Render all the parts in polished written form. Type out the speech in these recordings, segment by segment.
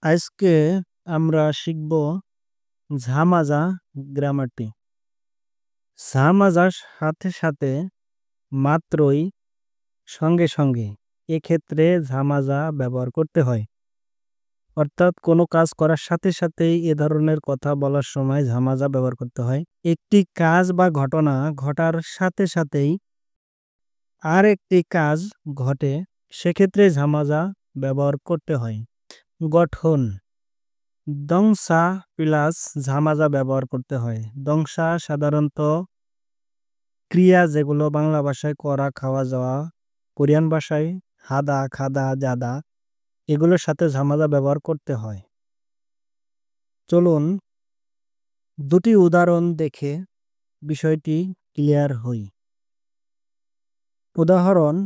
আজকে আমরা শিখব ঝামাজা গ্রামারটি। ঝামাজার সাথে সাথে মাত্রই সঙ্গে সঙ্গে এক্ষেত্রে ঝামাজা ব্যবহার করতে হয়। অর্থাৎ কোনো কাজ করার সাথে সাথেই এ ধরনের কথা বলার সময় ঝামাজা ব্যবহার করতে হয়। একটি কাজ বা ঘটনা ঘটার সাথে সাথেই আর একটি কাজ ঘটে, সেক্ষেত্রে ঝামাজা ব্যবহার করতে হয়। গঠন: দংসা প্লাস ঝামাজা ব্যবহার করতে হয়। দংসা সাধারণত ক্রিয়া যেগুলো বাংলা ভাষায় করা, খাওয়া, যাওয়া, কোরিয়ান ভাষায় হাদা, খাদা, জাদা, এগুলোর সাথে ঝামাজা ব্যবহার করতে হয়। চলুন দুটি উদাহরণ দেখে বিষয়টি ক্লিয়ার হই। উদাহরণ: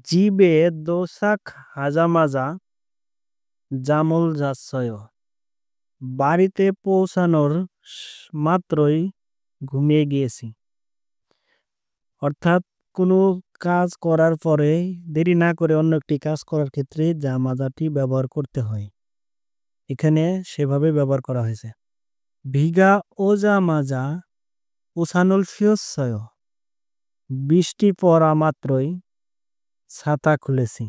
জিবে দোসাক হাজামাজা জামল যাচ্ছয়। বাড়িতে পৌঁছানোর মাত্রই ঘুমিয়ে গিয়েছি। অর্থাৎ কোনো কাজ করার পরে দেরি না করে অন্য একটি কাজ করার ক্ষেত্রে জামাজাটি ব্যবহার করতে হয়। এখানে সেভাবে ব্যবহার করা হয়েছে। ভিগা ওজামাজা উসানুল ফিয়সয়। বৃষ্টি পড়া মাত্রই ছাতা খুলেছি।